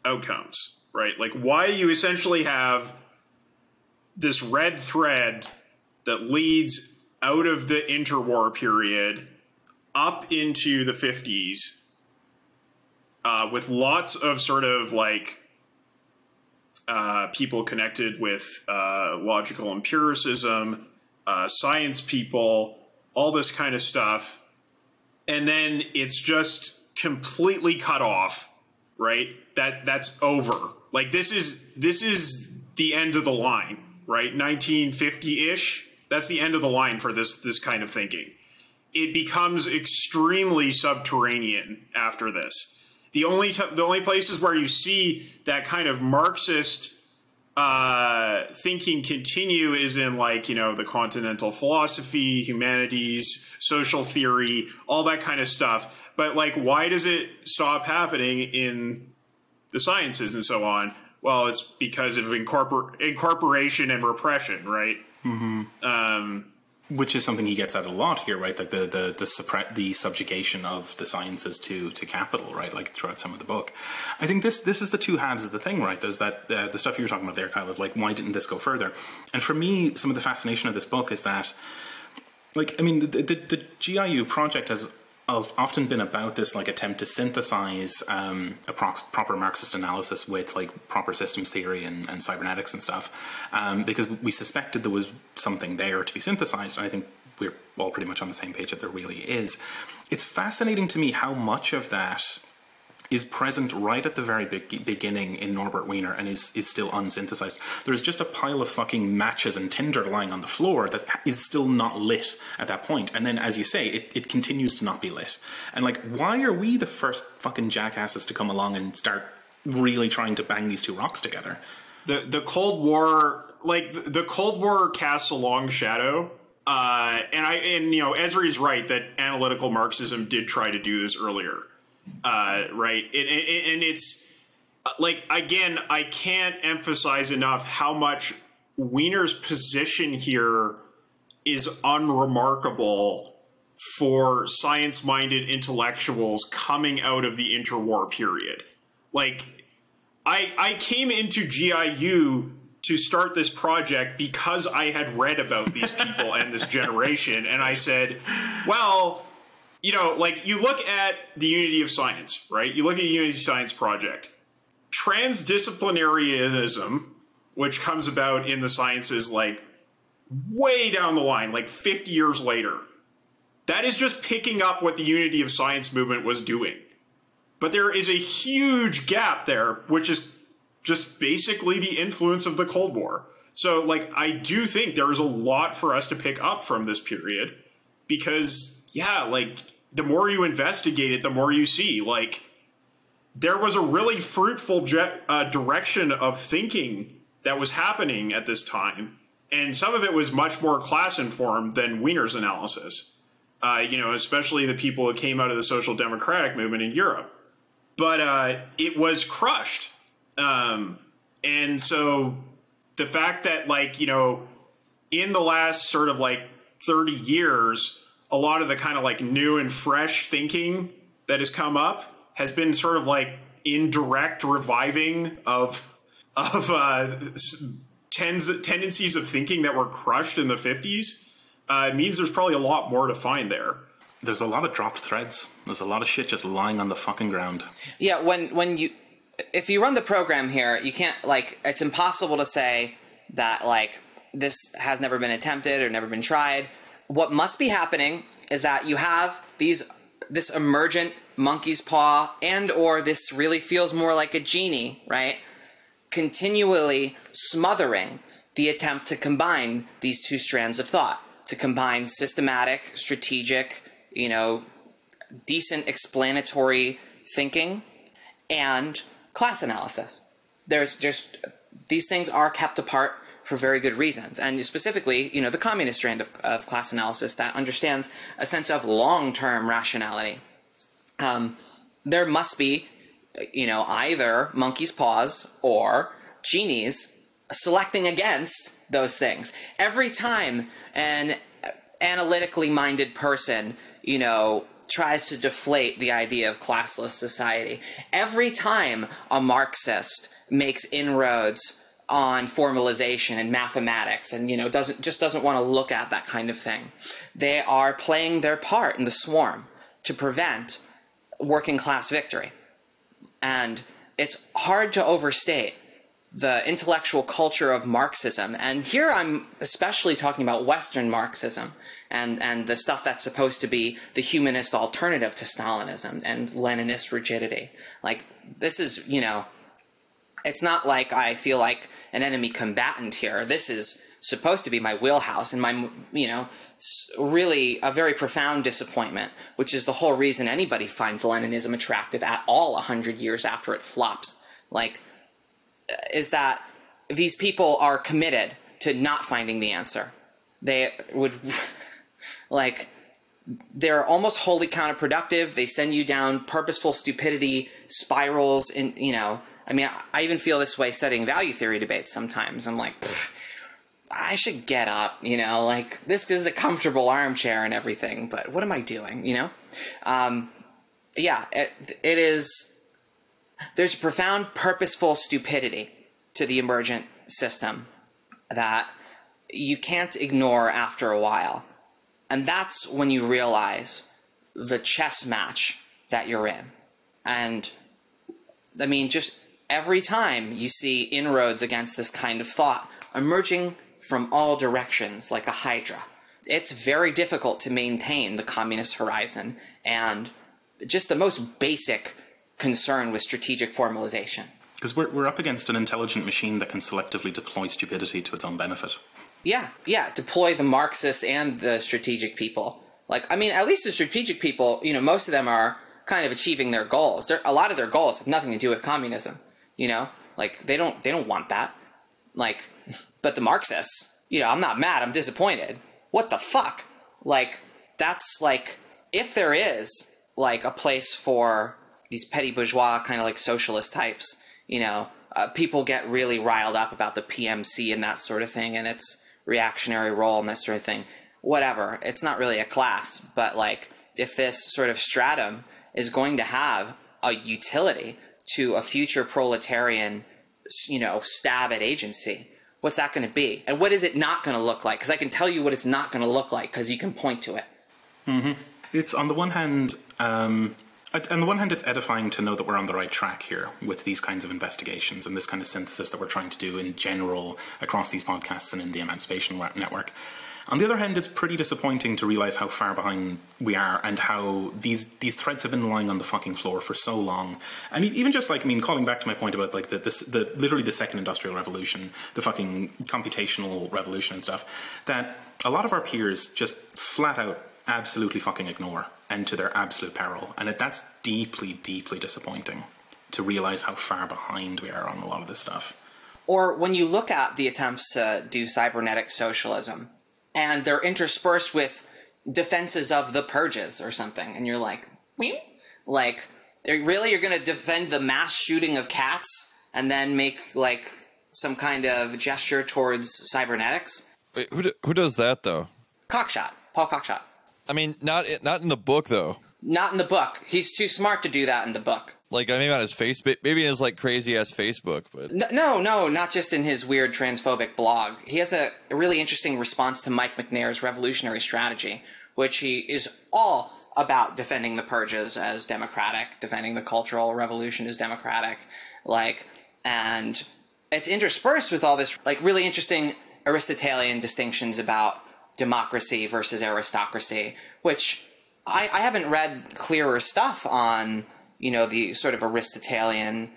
outcomes, right? Like, why you essentially have this red thread that leads out of the interwar period up into the 50s with lots of sort of like people connected with logical empiricism, science people, all this kind of stuff. And then it's just completely cut off, right? That's over. Like, this is the end of the line, right? 1950-ish. That's the end of the line for this kind of thinking. It becomes extremely subterranean after this. The only places where you see that kind of Marxist thinking continue is in, like, you know, the continental philosophy, humanities, social theory, all that kind of stuff. But, like, why does it stop happening in the sciences and so on. Well, it's because of incorporation and repression, right? Which is something he gets at a lot here, right? Like the subjugation of the sciences to capital, right? Like throughout some of the book. I think this is the two halves of the thing, right? There's that the stuff you were talking about there, kind of like, why didn't this go further? And for me, some of the fascination of this book is that, like, I mean, the GIU project has often been about this like attempt to synthesize a proper Marxist analysis with like proper systems theory and cybernetics and stuff, because we suspected there was something there to be synthesized, and I think we're all pretty much on the same page that there really is. It's fascinating to me how much of that is present right at the very beginning in Norbert Wiener and is still unsynthesized. There's just a pile of fucking matches and tinder lying on the floor that is still not lit at that point. And then, as you say, it continues to not be lit. And like, why are we the first fucking jackasses to come along and start really trying to bang these two rocks together? The Cold War, like the Cold War casts a long shadow. And you know, Esri's right that analytical Marxism did try to do this earlier. Right. And it's like, again, I can't emphasize enough how much Wiener's position here is unremarkable for science-minded intellectuals coming out of the interwar period. Like, I came into GIU to start this project because I had read about these people and this generation, and I said, well, you know, like, you look at the Unity of Science, right? You look at the Unity of Science project. Transdisciplinarianism, which comes about in the sciences, like, way down the line, like 50 years later, that is just picking up what the Unity of Science movement was doing. But there is a huge gap there, which is just basically the influence of the Cold War. So, like, I do think there is a lot for us to pick up from this period, because, yeah, like, the more you investigate it, the more you see, like, there was a really fruitful direction of thinking that was happening at this time. And some of it was much more class-informed than Wiener's analysis, you know, especially the people who came out of the social democratic movement in Europe. But it was crushed. And so the fact that, like, you know, in the last sort of, like, 30 years, a lot of the kind of, like, new and fresh thinking that has come up has been sort of, like, indirect reviving of tendencies of thinking that were crushed in the 50s. It means there's probably a lot more to find there. There's a lot of dropped threads. There's a lot of shit just lying on the fucking ground. Yeah, if you run the program here, you can't, like, it's impossible to say that, like, this has never been attempted or never been tried. What must be happening is that you have this emergent monkey's paw, and or this really feels more like a genie, right? Continually smothering the attempt to combine these two strands of thought, to combine systematic, strategic, you know, decent explanatory thinking and class analysis. There's just, these things are kept apart for very good reasons. And specifically, you know, the communist strand of class analysis that understands a sense of long-term rationality. There must be, you know, either monkey's paws or genies selecting against those things. Every time an analytically minded person, you know, tries to deflate the idea of classless society, every time a Marxist makes inroads on formalization and mathematics and, you know, doesn't want to look at that kind of thing, they are playing their part in the swarm to prevent working class victory. And it's hard to overstate the intellectual culture of Marxism. And here I'm especially talking about Western Marxism and the stuff that's supposed to be the humanist alternative to Stalinism and Leninist rigidity. Like, this is, you know, it's not like I feel like an enemy combatant here. This is supposed to be my wheelhouse and my, you know, really a very profound disappointment, which is the whole reason anybody finds Leninism attractive at all 100 years after it flops. Like, is that these people are committed to not finding the answer. They would, like, they're almost wholly counterproductive. They send you down purposeful stupidity spirals in, you know, I mean, I even feel this way studying value theory debates sometimes. I'm like, I should get up, you know, like, this is a comfortable armchair and everything, but what am I doing, you know? Yeah, it is, there's a profound purposeful stupidity to the emergent system that you can't ignore after a while. And that's when you realize the chess match that you're in. And, I mean, just every time you see inroads against this kind of thought emerging from all directions like a hydra, it's very difficult to maintain the communist horizon and just the most basic concern with strategic formalization. Because we're up against an intelligent machine that can selectively deploy stupidity to its own benefit. Yeah, deploy the Marxists and the strategic people. Like, I mean, at least the strategic people, you know, most of them are kind of achieving their goals. A lot of their goals have nothing to do with communism, you know? Like, they don't want that. Like, but the Marxists, you know, I'm not mad, I'm disappointed. What the fuck? Like, that's like, if there is, like, a place for these petty bourgeois kind of like socialist types, you know, people get really riled up about the PMC and that sort of thing and its reactionary role and that sort of thing. Whatever. It's not really a class, but like, if this sort of stratum is going to have a utility to a future proletarian, you know, stab at agency, what's that going to be? And what is it not going to look like? Because I can tell you what it's not going to look like because you can point to it. Mm-hmm. It's on the one hand, it's edifying to know that we're on the right track here with these kinds of investigations and this kind of synthesis that we're trying to do in general across these podcasts and in the Emancipation Network. On the other hand, it's pretty disappointing to realize how far behind we are and how these threads have been lying on the fucking floor for so long. I mean, even just like, I mean, calling back to my point about like literally the second industrial revolution, the fucking computational revolution and stuff, that a lot of our peers just flat out absolutely fucking ignore, and to their absolute peril. And that's deeply, deeply disappointing to realize how far behind we are on a lot of this stuff. Or when you look at the attempts to do cybernetic socialism, and they're interspersed with defenses of the purges or something, and you're like, "Wee?" Like, really, you're going to defend the mass shooting of cats and then make like some kind of gesture towards cybernetics? Wait, who does that though? Cockshot, Paul Cockshot. I mean, not in the book though. Not in the book. He's too smart to do that in the book. Like, maybe on his face, maybe in his like crazy ass Facebook, but no, not just in his weird transphobic blog. He has a really interesting response to Mike McNair's revolutionary strategy, which he is all about defending the purges as democratic, defending the cultural revolution as democratic, like, and it's interspersed with all this like really interesting Aristotelian distinctions about democracy versus aristocracy, which I haven't read clearer stuff on, you know, the sort of Aristotelian,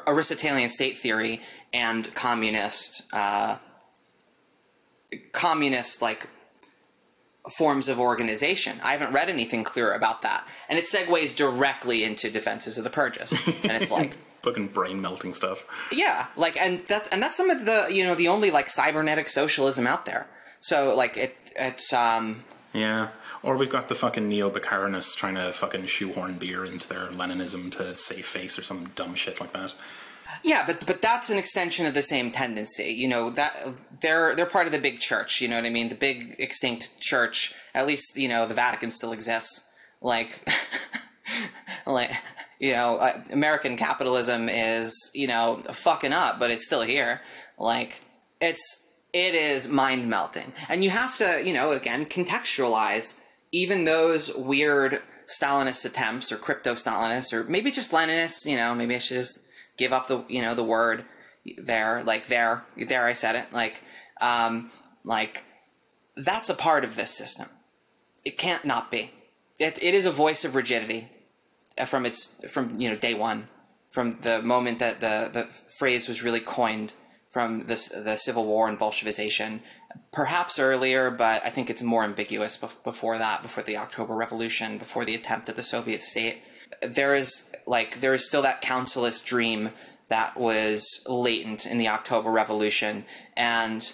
Aristotelian state theory and communist like forms of organization. I haven't read anything clearer about that, and it segues directly into defenses of the purges, and it's like fucking brain melting stuff. Yeah, like, and that's some of the, you know, the only like cybernetic socialism out there. So like it's yeah. Or we've got the fucking neo-Bacharanists trying to fucking shoehorn beer into their Leninism to save face or some dumb shit like that. Yeah, but that's an extension of the same tendency. You know, that they're part of the big church, you know what I mean? The big extinct church. At least, you know, the Vatican still exists. Like like, you know, American capitalism is, you know, fucking up, but it's still here. Like, it is mind-melting. And you have to, you know, again, contextualize even those weird Stalinist attempts, or crypto-Stalinists, or maybe just Leninists, you know, maybe I should just give up the, you know, the word there, like there I said it, like, that's a part of this system. It can't not be. It is a voice of rigidity from you know, day one, from the moment that the phrase was really coined, from the Civil War and Bolshevization, perhaps earlier, but I think it's more ambiguous before that, before the October Revolution, before the attempt at the Soviet state. There is still that councilist dream that was latent in the October Revolution, and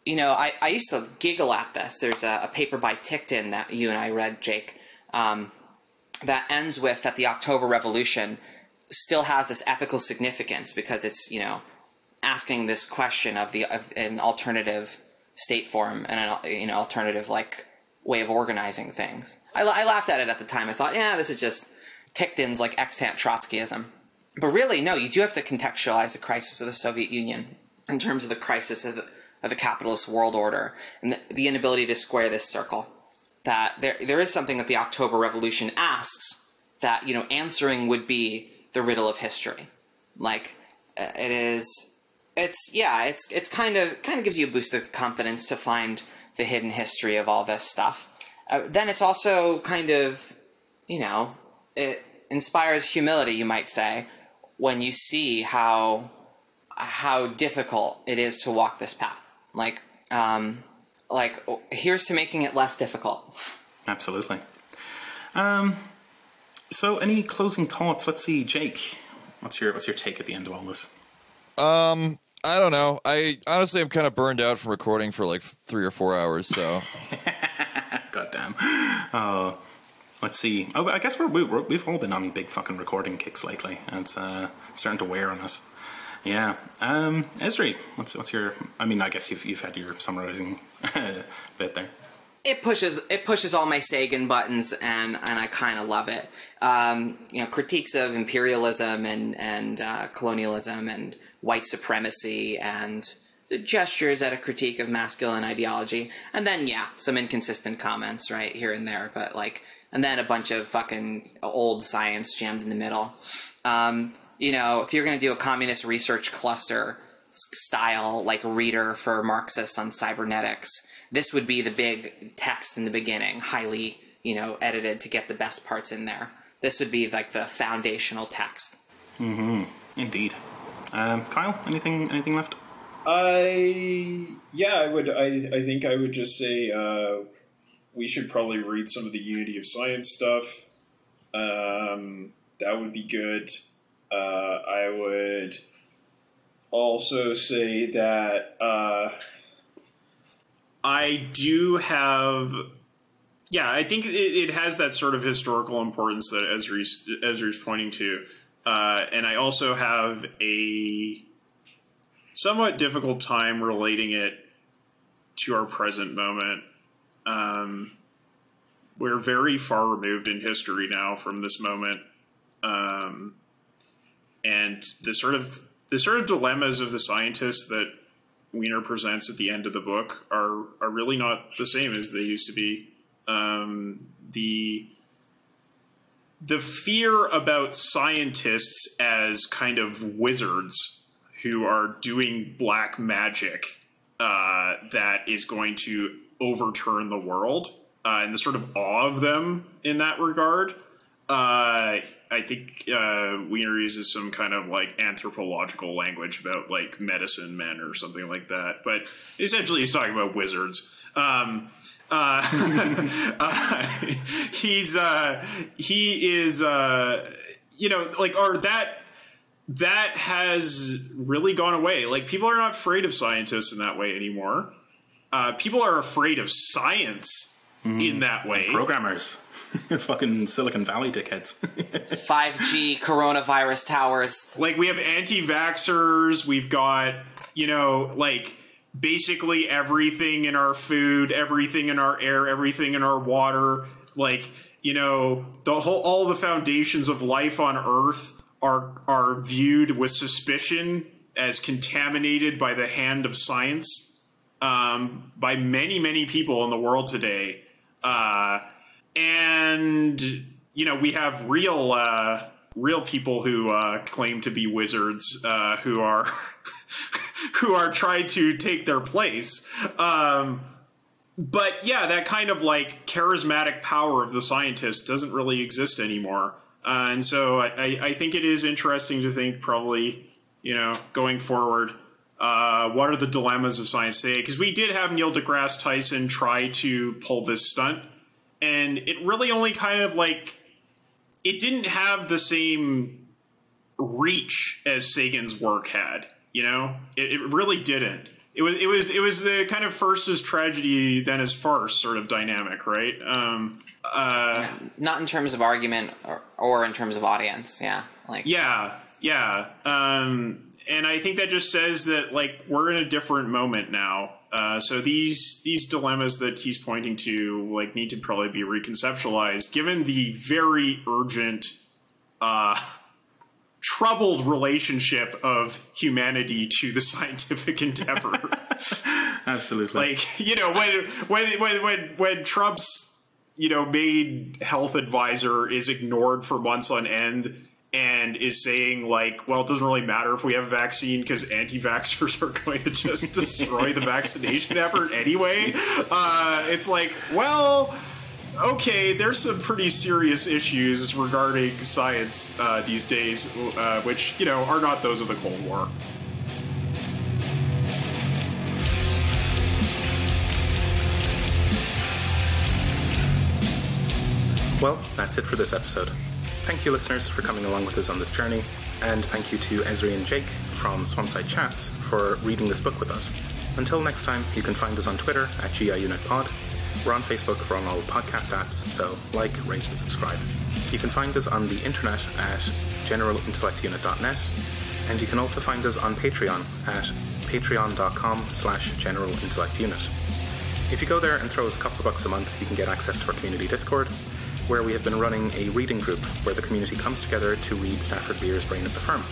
you know, I used to giggle at this. There's a paper by Tickton that you and I read, Jake, that ends with that the October Revolution still has this epical significance because it's, you know, asking this question of an alternative state form and an, you know, alternative like way of organizing things. I laughed at it at the time. I thought, yeah, this is just Tichtin's like extant Trotskyism. But really, no, you do have to contextualize the crisis of the Soviet Union in terms of the crisis of the capitalist world order and the inability to square this circle. That there is something that the October Revolution asks that, you know, answering would be the riddle of history. Like, it's kind of gives you a boost of confidence to find the hidden history of all this stuff. Then it's also kind of, you know, it inspires humility, you might say, when you see how difficult it is to walk this path. Like, here's to making it less difficult. Absolutely. So, any closing thoughts? Let's see, Jake. What's your take at the end of all this? I don't know. I honestly am kind of burned out from recording for like 3 or 4 hours. So, goddamn. Let's see. Oh, I guess we've all been on big fucking recording kicks lately, and it's starting to wear on us. Yeah. Esri, what's your? I mean, I guess you've had your summarizing bit there. It pushes all my Sagan buttons, and I kind of love it. You know, critiques of imperialism and colonialism and white supremacy and the gestures at a critique of masculine ideology, and then some inconsistent comments right here and there, but like, and then a bunch of fucking old science jammed in the middle. You know, if you're going to do a communist research cluster style like reader for Marxists on cybernetics, this would be the big text in the beginning, highly, you know, edited to get the best parts in there. This would be like the foundational text. Mm-hmm. Indeed. Kyle, anything left? I would. I think I would just say we should probably read some of the Unity of Science stuff. That would be good. I would also say that I do have... Yeah, I think it has that sort of historical importance that Esri's pointing to. And I also have a somewhat difficult time relating it to our present moment. We're very far removed in history now from this moment. And the sort of dilemmas of the scientists that Wiener presents at the end of the book are really not the same as they used to be. The fear about scientists as kind of wizards who are doing black magic that is going to overturn the world, and the sort of awe of them in that regard. I think Wiener uses some kind of like anthropological language about like medicine men or something like that, but essentially he's talking about wizards. He is you know, like, or that has really gone away. Like, people are not afraid of scientists in that way anymore. People are afraid of science in that way. And programmers. Fucking Silicon Valley dickheads. 5G coronavirus towers. Like, we have anti-vaxxers. We've got, you know, like, basically everything in our food, everything in our air, everything in our water. Like, you know, all the foundations of life on Earth are viewed with suspicion as contaminated by the hand of science by many, many people in the world today. And, you know, we have real people who claim to be wizards who are who are trying to take their place. But yeah, that kind of like charismatic power of the scientist doesn't really exist anymore. And so I think it is interesting to think probably, you know, going forward, what are the dilemmas of science today? Because we did have Neil deGrasse Tyson try to pull this stunt. And it really only kind of like, it didn't have the same reach as Sagan's work had, you know? It really didn't. It was the kind of first as tragedy, then as farce sort of dynamic, right? Not in terms of argument or in terms of audience, yeah. Like, yeah. And I think that just says that, like, we're in a different moment now. So these dilemmas that he's pointing to, like, need to probably be reconceptualized, given the very urgent, troubled relationship of humanity to the scientific endeavor. Absolutely. Like, you know, when Trump's, you know, main health advisor is ignored for months on end and is saying, like, well, it doesn't really matter if we have a vaccine because anti-vaxxers are going to just destroy the vaccination effort anyway. It's like, well, okay, there's some pretty serious issues regarding science these days, which, you know, are not those of the Cold War. Well, that's it for this episode. Thank you, listeners, for coming along with us on this journey, and thank you to Esri and Jake from Swampside Chats for reading this book with us. Until next time, you can find us on Twitter at GIUnitPod. We're on Facebook, we're on all podcast apps, so like, rate, and subscribe. You can find us on the internet at generalintellectunit.net, and you can also find us on Patreon at patreon.com/generalintellectunit. If you go there and throw us a couple of bucks a month, you can get access to our community Discord, where we have been running a reading group where the community comes together to read Stafford Beer's Brain at the Firm.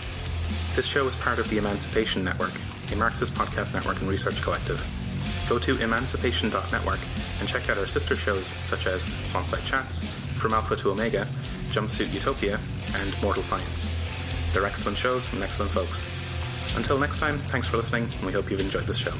This show is part of the Emancipation Network, a Marxist podcast network and research collective. Go to emancipation.network and check out our sister shows such as Swampside Chats, From Alpha to Omega, Jumpsuit Utopia, and Mortal Science. They're excellent shows and excellent folks. Until next time, thanks for listening, and we hope you've enjoyed this show.